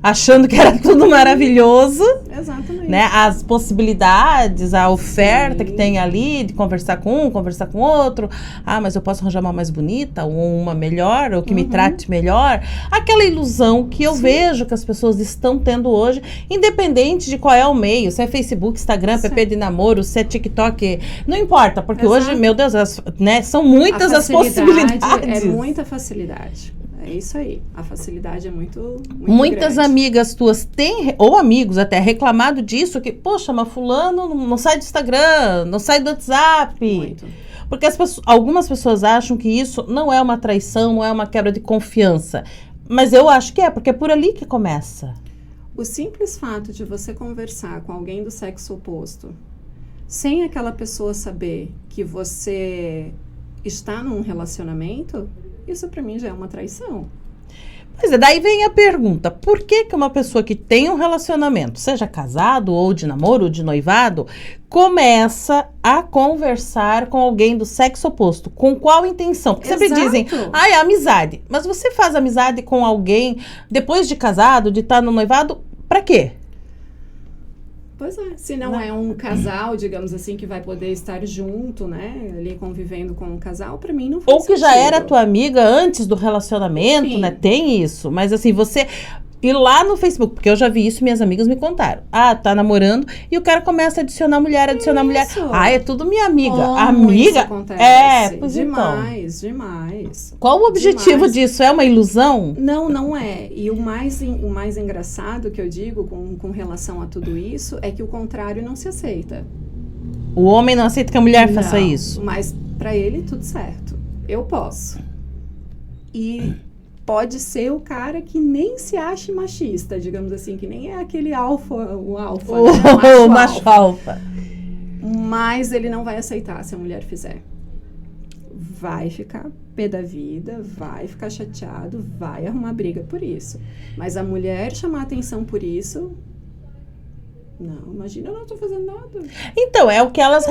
[SPEAKER 1] achando que era tudo maravilhoso.
[SPEAKER 2] Exatamente.
[SPEAKER 1] Né? As possibilidades, a oferta que tem ali de conversar com um, conversar com outro. Ah, mas eu posso arranjar uma mais bonita, ou uma melhor, ou que me trate melhor. Aquela ilusão que eu vejo que as pessoas estão tendo hoje, independente de qual é o meio, se é Facebook, Instagram, app de namoro, se é TikTok, não importa, porque hoje, meu Deus, né, são muitas as possibilidades.
[SPEAKER 2] É muita facilidade. É isso aí. A facilidade é muito
[SPEAKER 1] Muitas
[SPEAKER 2] grande.
[SPEAKER 1] amigas tuas têm, ou amigos até, reclamado disso, que, poxa, mas fulano não sai do Instagram, não sai do WhatsApp.
[SPEAKER 2] Muito.
[SPEAKER 1] Porque algumas pessoas acham que isso não é uma traição, não é uma quebra de confiança. Mas eu acho que porque é por ali que começa.
[SPEAKER 2] O simples fato de você conversar com alguém do sexo oposto, sem aquela pessoa saber que você está num relacionamento, isso pra mim já é uma traição.
[SPEAKER 1] Pois é, daí vem a pergunta, por que uma pessoa que tem um relacionamento, seja casado ou de namoro ou de noivado, começa a conversar com alguém do sexo oposto? Com qual intenção? Porque sempre dizem, é amizade. Mas você faz amizade com alguém depois de casado, de estar no noivado, pra quê?
[SPEAKER 2] Pois é, se não é um casal, digamos assim, que vai poder estar junto, né, ali convivendo com um casal, pra mim não faz
[SPEAKER 1] sentido. Ou que já era tua amiga antes do relacionamento,
[SPEAKER 2] Sim.
[SPEAKER 1] né, tem isso, mas assim, você ir lá no Facebook, porque eu já vi isso, minhas amigas me contaram, tá namorando, e o cara começa a adicionar mulher, é tudo minha amiga, amiga,
[SPEAKER 2] isso acontece.
[SPEAKER 1] Pois
[SPEAKER 2] demais.
[SPEAKER 1] Qual o objetivo disso? É uma ilusão?
[SPEAKER 2] Não é, e o mais engraçado que eu digo com relação a tudo isso, é que o contrário não se aceita.
[SPEAKER 1] O homem não aceita que a mulher faça isso?
[SPEAKER 2] Mas pra ele tudo certo, eu posso. E pode ser o cara que nem se ache machista, digamos assim, que nem é aquele o macho alfa. Mas ele não vai aceitar se a mulher fizer. Vai ficar pé da vida, vai ficar chateado, vai arrumar briga por isso. Mas a mulher chamar atenção por isso... Não, imagina, eu não tô fazendo nada.
[SPEAKER 1] Então, é o que elas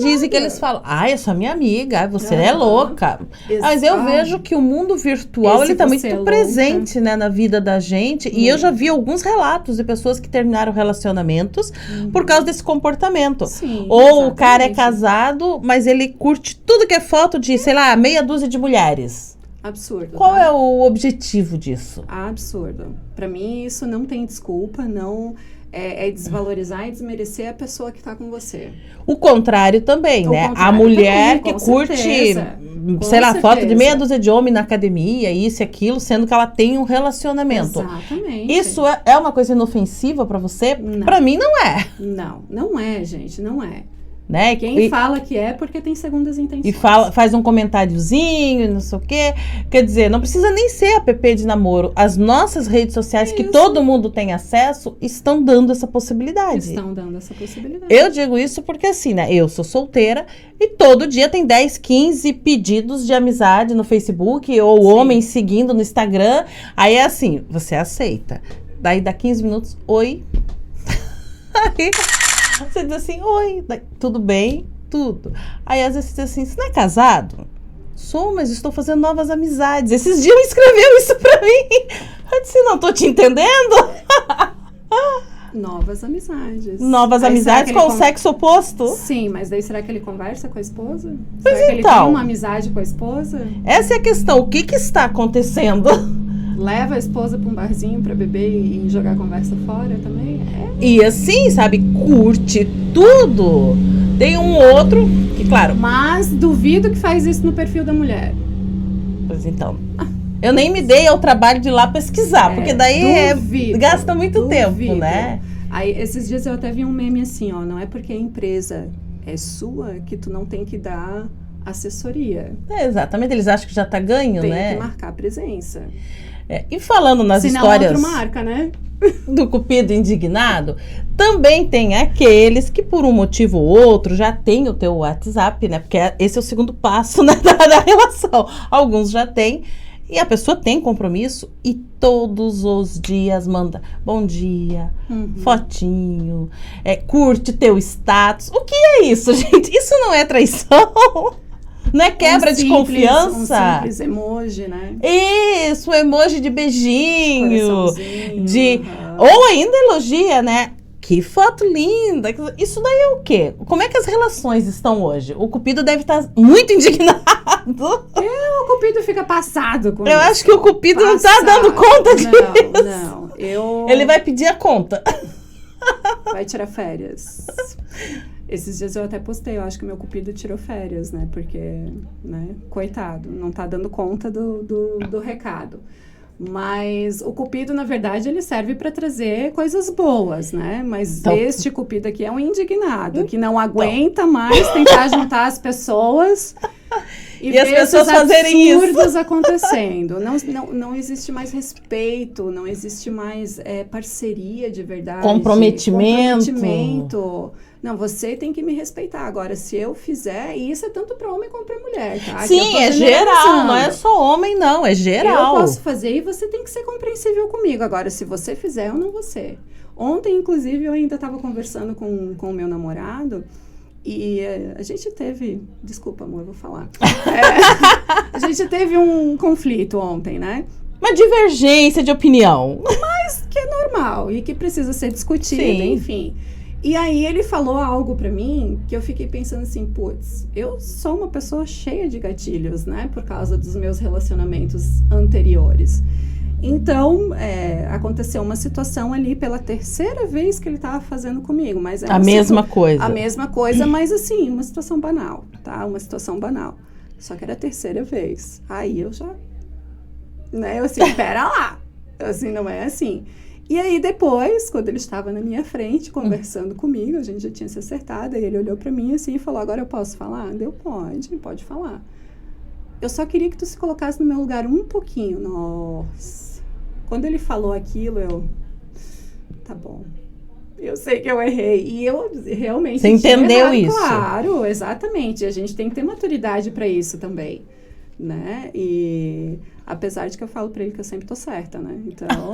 [SPEAKER 1] dizem, que eles falam. É só minha amiga, você é louca. Mas eu vejo que o mundo virtual, ele tá muito presente, né, na vida da gente. E eu já vi alguns relatos de pessoas que terminaram relacionamentos por causa desse comportamento.
[SPEAKER 2] Sim,
[SPEAKER 1] ou
[SPEAKER 2] exatamente.
[SPEAKER 1] O cara é casado, mas ele curte tudo que é foto de, sei lá, meia dúzia de mulheres.
[SPEAKER 2] Absurdo.
[SPEAKER 1] Qual é o objetivo disso?
[SPEAKER 2] Absurdo. Pra mim, isso não tem desculpa, não... É desvalorizar e desmerecer a pessoa que tá com você.
[SPEAKER 1] O contrário também, né? A mulher que curte sei lá, foto de
[SPEAKER 2] certeza.
[SPEAKER 1] meia dúzia de homem na academia, isso e aquilo, sendo que ela tem um relacionamento.
[SPEAKER 2] Exatamente.
[SPEAKER 1] Isso é uma coisa inofensiva pra você?
[SPEAKER 2] Não.
[SPEAKER 1] Pra mim não é,
[SPEAKER 2] Não é, gente, não é.
[SPEAKER 1] né?
[SPEAKER 2] Quem fala que é porque tem segundas intenções.
[SPEAKER 1] E faz um comentáriozinho e não sei o quê. Quer dizer, não precisa nem ser app de namoro. As nossas redes sociais, que
[SPEAKER 2] Isso.
[SPEAKER 1] todo mundo tem acesso, estão dando essa possibilidade.
[SPEAKER 2] Estão dando essa possibilidade.
[SPEAKER 1] Eu digo isso porque assim, né? Eu sou solteira e todo dia tem 10, 15 pedidos de amizade no Facebook ou
[SPEAKER 2] Sim.
[SPEAKER 1] homens seguindo no Instagram. Aí é assim, você aceita. Daí dá 15 minutos, oi. Aí você diz assim, oi, tudo bem? Tudo. Aí às vezes você diz assim, você não é casado? Sou, mas estou fazendo novas amizades. Esses dias escreveu isso pra mim. Eu disse, não tô te entendendo.
[SPEAKER 2] Novas amizades.
[SPEAKER 1] Novas
[SPEAKER 2] Aí,
[SPEAKER 1] amizades
[SPEAKER 2] será
[SPEAKER 1] com
[SPEAKER 2] que
[SPEAKER 1] o
[SPEAKER 2] ele
[SPEAKER 1] sexo oposto.
[SPEAKER 2] Sim, mas daí será que ele conversa com a esposa?
[SPEAKER 1] Pois
[SPEAKER 2] Será que ele
[SPEAKER 1] então.
[SPEAKER 2] tem uma amizade com a esposa?
[SPEAKER 1] Essa é a questão. O que está acontecendo?
[SPEAKER 2] Leva a esposa pra um barzinho pra beber e jogar a conversa fora também?
[SPEAKER 1] E assim, sabe, curte tudo. Tem um outro que, claro,
[SPEAKER 2] Mas duvido que faz isso no perfil da mulher.
[SPEAKER 1] pois então, eu nem me dei ao trabalho de ir lá pesquisar, porque daí
[SPEAKER 2] duvido,
[SPEAKER 1] gasta muito tempo,
[SPEAKER 2] duvido.
[SPEAKER 1] né?
[SPEAKER 2] Aí, esses dias eu até vi um meme assim, ó, não é porque a empresa é sua que tu não tem que dar assessoria.
[SPEAKER 1] É, exatamente, eles acham que já tá ganho,
[SPEAKER 2] Tem
[SPEAKER 1] né?
[SPEAKER 2] que marcar presença.
[SPEAKER 1] É, e falando nas
[SPEAKER 2] Senão
[SPEAKER 1] histórias
[SPEAKER 2] outro marca, né?
[SPEAKER 1] do Cupido indignado, também tem aqueles que por um motivo ou outro já tem o teu WhatsApp, né? Porque esse é o segundo passo, né, da relação. Alguns já têm. E a pessoa tem compromisso e todos os dias manda bom dia, fotinho, curte teu status. O que é isso, gente? Isso não é traição? Não é quebra de confiança?
[SPEAKER 2] Um simples emoji, né?
[SPEAKER 1] Isso, emoji de beijinho.
[SPEAKER 2] Coraçãozinho.
[SPEAKER 1] Ou ainda elogia, né? Que foto linda. Isso daí é o quê? Como é que as relações estão hoje? O Cupido deve estar muito indignado.
[SPEAKER 2] O Cupido fica passado com
[SPEAKER 1] Eu
[SPEAKER 2] isso.
[SPEAKER 1] acho que o Cupido não tá dando conta disso.
[SPEAKER 2] Não.
[SPEAKER 1] Ele vai pedir a conta.
[SPEAKER 2] Vai tirar férias. Esses dias eu até postei, eu acho que meu Cupido tirou férias, né? Porque, né, coitado, não tá dando conta do recado. Mas o Cupido, na verdade, ele serve para trazer coisas boas, né? Mas
[SPEAKER 1] então,
[SPEAKER 2] este Cupido aqui é um indignado, que não aguenta mais tentar juntar as pessoas
[SPEAKER 1] e as pessoas fazerem
[SPEAKER 2] absurdos
[SPEAKER 1] isso
[SPEAKER 2] acontecendo. Não existe mais respeito, não existe mais parceria de verdade. Comprometimento. Não, você tem que me respeitar. Agora, se eu fizer, e isso é tanto para homem como para mulher, tá?
[SPEAKER 1] Sim, é geral, não é só homem, não, é geral.
[SPEAKER 2] Eu posso fazer e você tem que ser compreensível comigo. Agora, se você fizer, eu não vou ser. Ontem, inclusive, eu ainda estava conversando com o meu namorado e a gente teve... Desculpa, amor, eu vou falar. A gente teve um conflito ontem, né?
[SPEAKER 1] Uma divergência de opinião.
[SPEAKER 2] Mas que é normal e que precisa ser discutido,
[SPEAKER 1] Sim.
[SPEAKER 2] enfim. E aí ele falou algo pra mim que eu fiquei pensando assim, putz, eu sou uma pessoa cheia de gatilhos, né? Por causa dos meus relacionamentos anteriores. Então, aconteceu uma situação ali pela terceira vez que ele tava fazendo comigo, mas
[SPEAKER 1] a mesma coisa.
[SPEAKER 2] A mesma coisa, mas assim, uma situação banal, tá? Uma situação banal. Só que era a terceira vez. Aí eu já, né? Eu assim, pera lá. Eu assim, não é assim. E aí depois, quando ele estava na minha frente, conversando comigo, a gente já tinha se acertado, aí ele olhou pra mim assim e falou, agora eu posso falar? Deu, pode falar. Eu só queria que tu se colocasse no meu lugar um pouquinho. Nossa. Quando ele falou aquilo, eu... Tá bom. Eu sei que eu errei. E eu realmente...
[SPEAKER 1] Você entendeu
[SPEAKER 2] errado,
[SPEAKER 1] isso?
[SPEAKER 2] Claro, exatamente. A gente tem que ter maturidade pra isso também, né? E... Apesar de que eu falo pra ele que eu sempre tô certa, né? Então...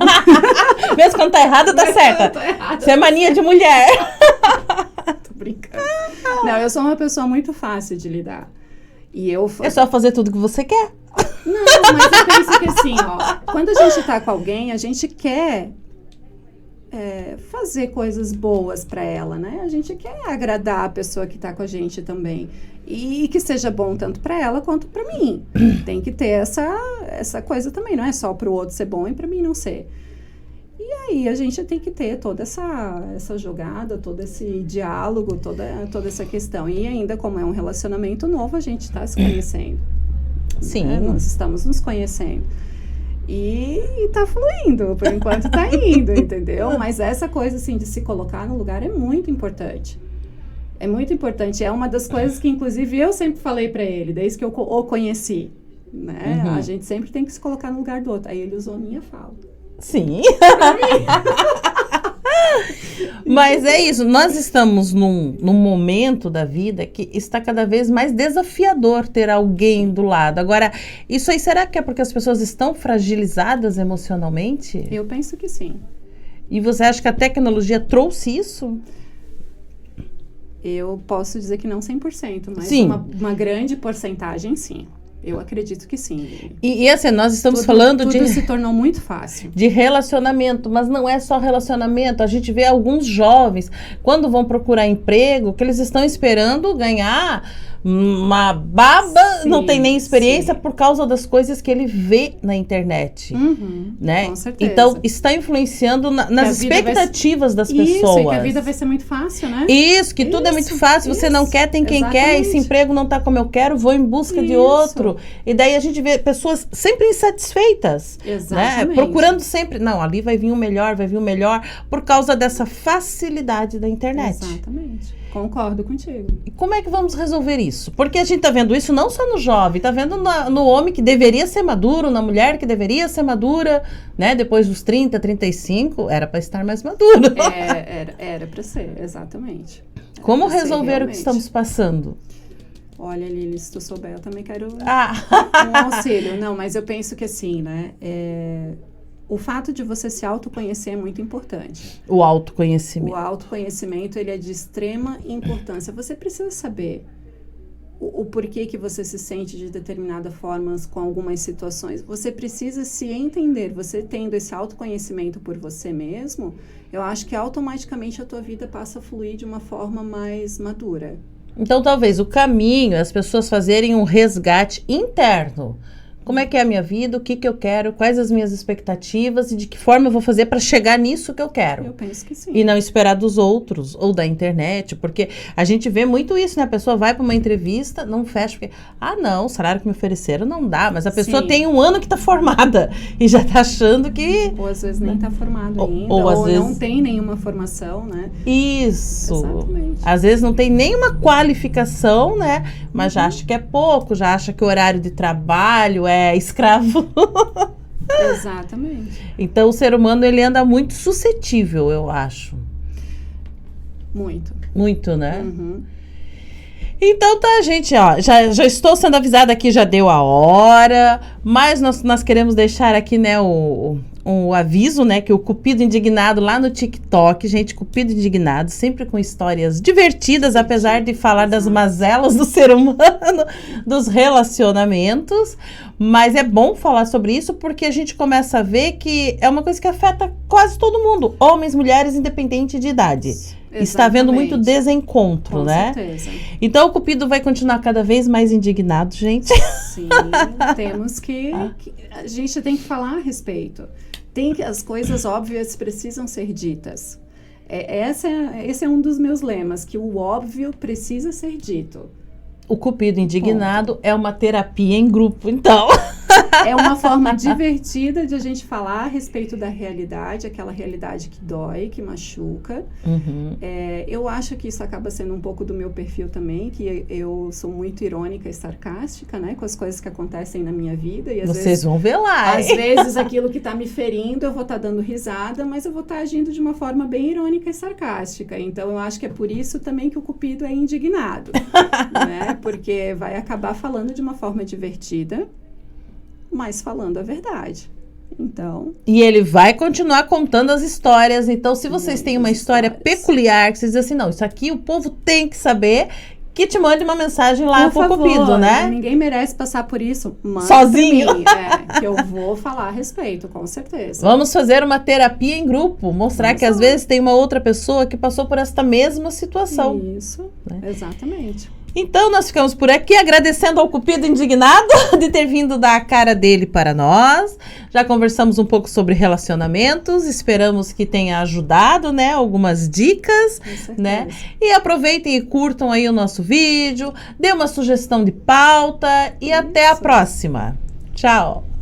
[SPEAKER 1] Mesmo quando tá errada, tá certa. Você é mania de mulher.
[SPEAKER 2] Tô brincando. Não, eu sou uma pessoa muito fácil de lidar. E eu...
[SPEAKER 1] É só fazer tudo que você quer.
[SPEAKER 2] Não, mas eu penso que assim, ó... Quando a gente tá com alguém, a gente quer... fazer coisas boas pra ela, né? A gente quer agradar a pessoa que tá com a gente também. E que seja bom tanto pra ela quanto pra mim. Tem que ter essa coisa também, não é só pro outro ser bom e pra mim não ser. E aí a gente tem que ter toda essa jogada, todo esse diálogo, toda essa questão. E ainda como é um relacionamento novo, a gente tá se conhecendo.
[SPEAKER 1] Sim.
[SPEAKER 2] Né? Nós estamos nos conhecendo. E tá fluindo, por enquanto tá indo, entendeu? Mas essa coisa, assim, de se colocar no lugar é muito importante. É muito importante. É uma das coisas que, inclusive, eu sempre falei pra ele, desde que eu o conheci, né? A gente sempre tem que se colocar no lugar do outro. Aí ele usou a minha fala.
[SPEAKER 1] Sim. Mas é isso, nós estamos num momento da vida que está cada vez mais desafiador ter alguém do lado. Agora, isso aí, será que é porque as pessoas estão fragilizadas emocionalmente?
[SPEAKER 2] Eu penso que sim.
[SPEAKER 1] E você acha que a tecnologia trouxe isso?
[SPEAKER 2] Eu posso dizer que não 100%, mas
[SPEAKER 1] Sim.
[SPEAKER 2] uma grande porcentagem, sim. Eu acredito que sim.
[SPEAKER 1] E assim, nós estamos falando
[SPEAKER 2] tudo se tornou muito fácil.
[SPEAKER 1] De relacionamento, mas não é só relacionamento. A gente vê alguns jovens, quando vão procurar emprego, que eles estão esperando ganhar uma baba, sim, não tem nem experiência, sim, por causa das coisas que ele vê na internet. Né?
[SPEAKER 2] Com certeza.
[SPEAKER 1] Então, está influenciando nas expectativas das pessoas.
[SPEAKER 2] Isso, e que a vida vai ser muito fácil, né?
[SPEAKER 1] Isso, que tudo é muito fácil, você não quer, tem quem quer, esse emprego não está como eu quero, vou em busca de outro. E daí a gente vê pessoas sempre insatisfeitas. Exatamente. Né? Procurando sempre, não, ali vai vir o melhor, por causa dessa facilidade da internet.
[SPEAKER 2] Exatamente. Concordo contigo.
[SPEAKER 1] E como é que vamos resolver isso? Porque a gente tá vendo isso não só no jovem, tá vendo no homem que deveria ser maduro, na mulher que deveria ser madura, né? Depois dos 30, 35, era para estar mais maduro.
[SPEAKER 2] Era para ser, exatamente.
[SPEAKER 1] Como resolver o que estamos passando?
[SPEAKER 2] Olha, Lili, se tu souber, eu também quero um auxílio. Não, mas eu penso que assim, né? O fato de você se autoconhecer é muito importante.
[SPEAKER 1] O autoconhecimento.
[SPEAKER 2] O autoconhecimento, ele é de extrema importância. Você precisa saber o porquê que você se sente de determinada forma com algumas situações. Você precisa se entender. Você tendo esse autoconhecimento por você mesmo, eu acho que automaticamente a tua vida passa a fluir de uma forma mais madura.
[SPEAKER 1] Então, talvez o caminho é as pessoas fazerem um resgate interno. Como é que é a minha vida, o que eu quero, quais as minhas expectativas e de que forma eu vou fazer para chegar nisso que eu quero.
[SPEAKER 2] Eu penso que sim.
[SPEAKER 1] E não esperar dos outros ou da internet, porque a gente vê muito isso, né? A pessoa vai para uma entrevista, não fecha, porque, não, o salário que me ofereceram não dá, mas a pessoa tem um ano que está formada e já está achando que...
[SPEAKER 2] Ou às vezes nem está formado ainda, ou
[SPEAKER 1] às vezes...
[SPEAKER 2] não tem nenhuma formação, né?
[SPEAKER 1] Isso.
[SPEAKER 2] Exatamente.
[SPEAKER 1] Às vezes não tem nenhuma qualificação, né? Mas já acha que é pouco, já acha que o horário de trabalho é escravo.
[SPEAKER 2] Exatamente.
[SPEAKER 1] Então o ser humano, ele anda muito suscetível, eu acho. Muito, né? Então tá, gente, ó, já estou sendo avisada aqui, já deu a hora, mas nós queremos deixar aqui, né, o aviso, né, que o Cupido Indignado lá no TikTok, gente, Cupido Indignado, sempre com histórias divertidas, apesar de falar das mazelas do ser humano, dos relacionamentos, mas é bom falar sobre isso porque a gente começa a ver que é uma coisa que afeta quase todo mundo, homens, mulheres, independente de idade. Exatamente. Está havendo muito desencontro, né? Com certeza. Então o Cupido vai continuar cada vez mais indignado, gente.
[SPEAKER 2] Sim, temos que a gente tem que falar a respeito. As coisas óbvias precisam ser ditas. Esse é um dos meus lemas, que o óbvio precisa ser dito.
[SPEAKER 1] O Cupido Indignado é uma terapia em grupo, então.
[SPEAKER 2] É uma forma divertida de a gente falar a respeito da realidade, aquela realidade que dói, que machuca. Eu acho que isso acaba sendo um pouco do meu perfil também, que eu sou muito irônica e sarcástica, né, com as coisas que acontecem na minha vida. E
[SPEAKER 1] Vocês vão ver lá.
[SPEAKER 2] Às vezes aquilo que está me ferindo, eu vou estar dando risada, mas eu vou estar agindo de uma forma bem irônica e sarcástica. Então eu acho que é por isso também que o Cupido é indignado, né, porque vai acabar falando de uma forma divertida, mas falando a verdade. Então... E
[SPEAKER 1] ele vai continuar contando as histórias. Então, se vocês têm uma história peculiar, que vocês dizem assim, não, isso aqui o povo tem que saber, que te mande uma mensagem lá pro Cupido, né?
[SPEAKER 2] Ninguém merece passar por isso. Manda
[SPEAKER 1] sozinho.
[SPEAKER 2] Pra mim, que eu vou falar a respeito, com certeza.
[SPEAKER 1] Vamos fazer uma terapia em grupo, mostrar que às vezes tem uma outra pessoa que passou por esta mesma situação.
[SPEAKER 2] Isso, né? Exatamente.
[SPEAKER 1] Então, nós ficamos por aqui agradecendo ao Cupido indignado de ter vindo dar a cara dele para nós. Já conversamos um pouco sobre relacionamentos, esperamos que tenha ajudado, né? Algumas dicas, né? E aproveitem e curtam aí o nosso vídeo, dê uma sugestão de pauta e até a próxima. Tchau!